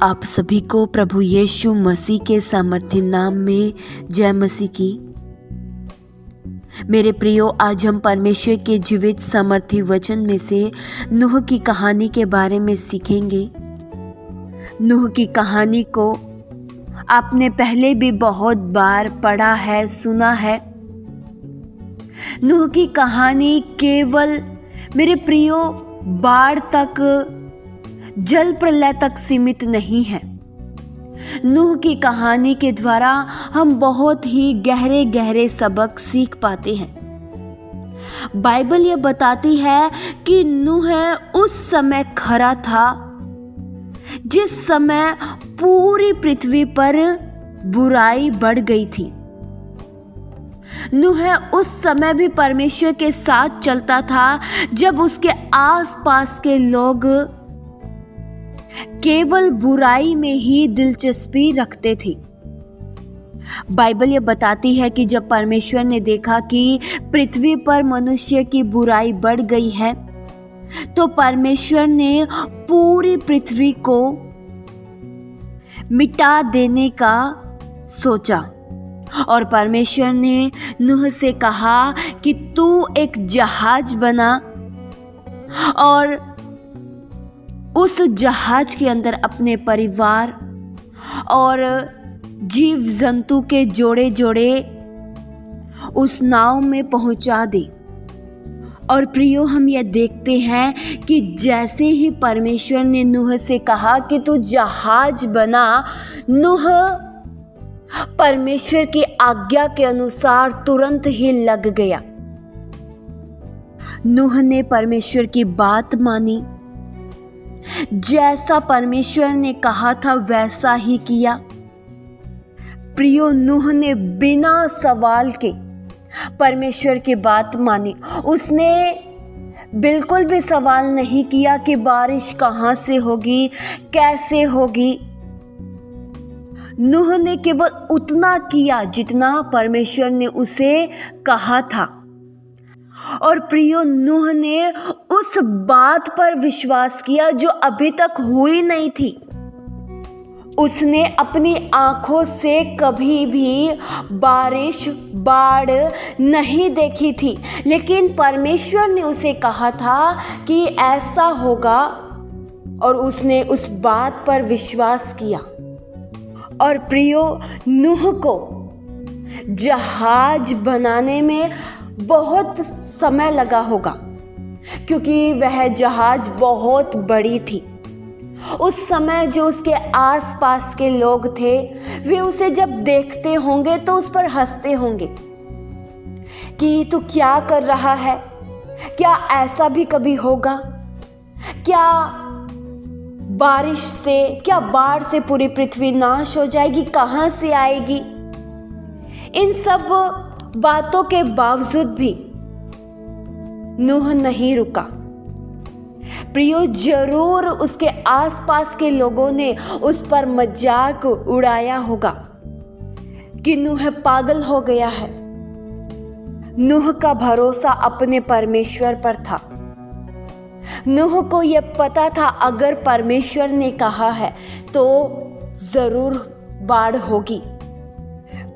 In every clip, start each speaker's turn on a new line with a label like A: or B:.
A: आप सभी को प्रभु यीशु मसीह के सामर्थ्य नाम में जय मसीह की। मेरे प्रियो, आज हम परमेश्वर के जीवित सामर्थ्य वचन में से नूह की कहानी के बारे में सीखेंगे। नूह की कहानी को आपने पहले भी बहुत बार पढ़ा है, सुना है। नूह की कहानी केवल मेरे प्रियो बाढ़ तक, जल प्रलय तक सीमित नहीं है। नूह की कहानी के द्वारा हम बहुत ही गहरे गहरे सबक सीख पाते हैं। बाइबल यह बताती है कि नूह उस समय खरा था जिस समय पूरी पृथ्वी पर बुराई बढ़ गई थी। नूह उस समय भी परमेश्वर के साथ चलता था जब उसके आसपास के लोग केवल बुराई में ही दिलचस्पी रखते थे। बाइबल ये बताती है कि जब परमेश्वर ने देखा कि पृथ्वी पर मनुष्य की बुराई बढ़ गई है, तो परमेश्वर ने पूरी पृथ्वी को मिटा देने का सोचा और परमेश्वर ने नूह से कहा कि तू एक जहाज बना और उस जहाज के अंदर अपने परिवार और जीव जंतु के जोड़े जोड़े उस नाव में पहुंचा दे। और प्रियो, हम यह देखते हैं कि जैसे ही परमेश्वर ने नूह से कहा कि तू जहाज बना, नूह परमेश्वर की आज्ञा के अनुसार तुरंत ही लग गया। नूह ने परमेश्वर की बात मानी, जैसा परमेश्वर ने कहा था वैसा ही किया। प्रियो, नूह ने बिना सवाल के परमेश्वर की बात मानी। उसने बिल्कुल भी सवाल नहीं किया कि बारिश कहाँ से होगी, कैसे होगी। नूह ने केवल उतना किया जितना परमेश्वर ने उसे कहा था। और प्रियो, नूह ने उस बात पर विश्वास किया जो अभी तक हुई नहीं थी। उसने अपनी आंखों से कभी भी बारिश, बाढ़ नहीं देखी थी, लेकिन परमेश्वर ने उसे कहा था कि ऐसा होगा और उसने उस बात पर विश्वास किया। और प्रियो, नूह को जहाज बनाने में बहुत समय लगा होगा, क्योंकि वह जहाज बहुत बड़ी थी। उस समय जो उसके आसपास के लोग थे, वे उसे जब देखते होंगे तो उस पर हंसते होंगे कि तू क्या कर रहा है, क्या ऐसा भी कभी होगा, क्या बारिश से, क्या बाढ़ से पूरी पृथ्वी नाश हो जाएगी, कहां से आएगी। इन सब बातों के बावजूद भी नूह नहीं रुका। प्रियो, जरूर उसके आसपास के लोगों ने उस पर मजाक उड़ाया होगा कि नूह पागल हो गया है। नूह का भरोसा अपने परमेश्वर पर था। नूह को यह पता था अगर परमेश्वर ने कहा है तो जरूर बाढ़ होगी।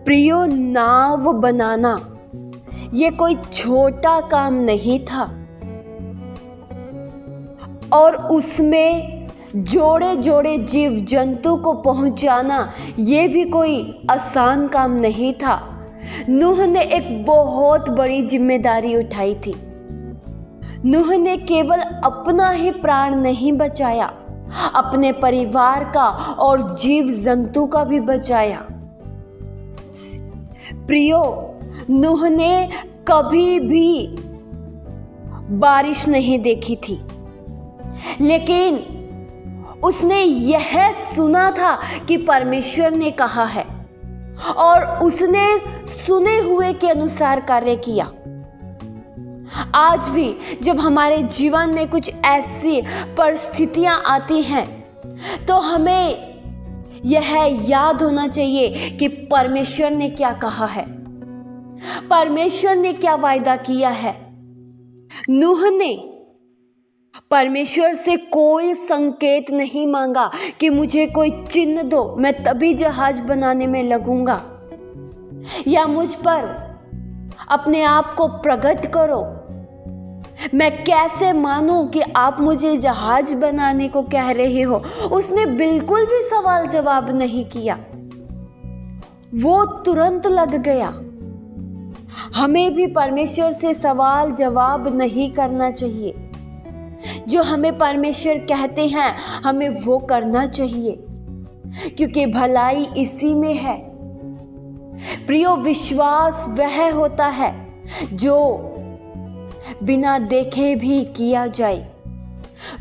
A: प्रियो, नाव बनाना ये कोई छोटा काम नहीं था और उसमें जोड़े जोड़े जीव जंतु को पहुंचाना ये भी कोई आसान काम नहीं था। नूह ने एक बहुत बड़ी जिम्मेदारी उठाई थी। नूह ने केवल अपना ही प्राण नहीं बचाया, अपने परिवार का और जीव जंतु का भी बचाया। प्रियो, नूह ने कभी भी बारिश नहीं देखी थी, लेकिन उसने यह सुना था कि परमेश्वर ने कहा है और उसने सुने हुए के अनुसार कार्य किया। आज भी जब हमारे जीवन में कुछ ऐसी परिस्थितियां आती हैं, तो हमें यह याद होना चाहिए कि परमेश्वर ने क्या कहा है, परमेश्वर ने क्या वायदा किया है। नूह ने परमेश्वर से कोई संकेत नहीं मांगा कि मुझे कोई चिन्ह दो, मैं तभी जहाज बनाने में लगूंगा, या मुझ पर अपने आप को प्रकट करो, मैं कैसे मानूं कि आप मुझे जहाज बनाने को कह रहे हो। उसने बिल्कुल भी सवाल जवाब नहीं किया, वो तुरंत लग गया। हमें भी परमेश्वर से सवाल जवाब नहीं करना चाहिए। जो हमें परमेश्वर कहते हैं हमें वो करना चाहिए, क्योंकि भलाई इसी में है। प्रियो, विश्वास वह होता है जो बिना देखे भी किया जाए।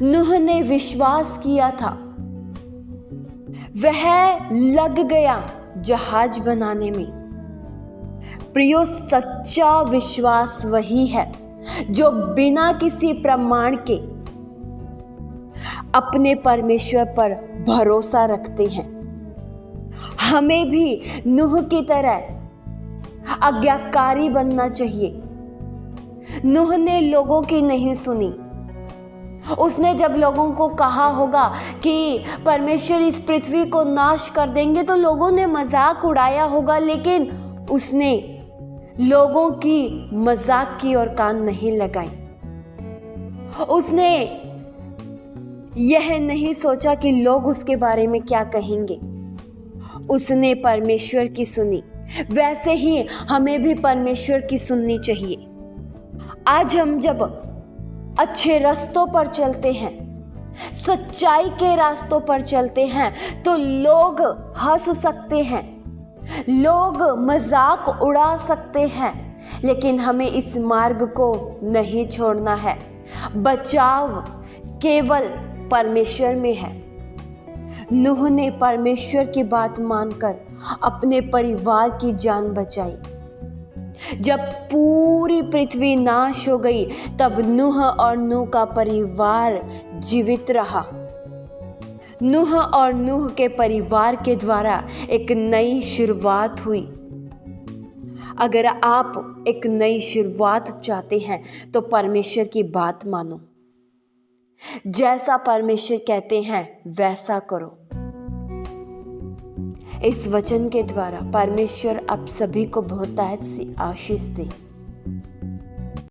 A: नूह ने विश्वास किया था, वह लग गया जहाज बनाने में। प्रियो, सच्चा विश्वास वही है जो बिना किसी प्रमाण के अपने परमेश्वर पर भरोसा रखते हैं। हमें भी नूह की तरह आज्ञाकारी बनना चाहिए। नूह ने लोगों की नहीं सुनी। उसने जब लोगों को कहा होगा कि परमेश्वर इस पृथ्वी को नाश कर देंगे तो लोगों ने मजाक उड़ाया होगा, लेकिन उसने लोगों की मजाक की ओर कान नहीं लगाई। उसने यह नहीं सोचा कि लोग उसके बारे में क्या कहेंगे। उसने परमेश्वर की सुनी। वैसे ही हमें भी परमेश्वर की सुननी चाहिए। आज हम जब अच्छे रास्तों पर चलते हैं, सच्चाई के रास्तों पर चलते हैं, तो लोग हंस सकते हैं, लोग मजाक उड़ा सकते हैं, लेकिन हमें इस मार्ग को नहीं छोड़ना है। बचाव केवल परमेश्वर में है। नूह ने परमेश्वर की बात मानकर अपने परिवार की जान बचाई। जब पूरी पृथ्वी नाश हो गई तब नूह और नूह का परिवार जीवित रहा। नूह और नूह के परिवार के द्वारा एक नई शुरुआत हुई। अगर आप एक नई शुरुआत चाहते हैं तो परमेश्वर की बात मानो। जैसा परमेश्वर कहते हैं वैसा करो। इस वचन के द्वारा परमेश्वर आप सभी को बहुतायत सी आशीष दे।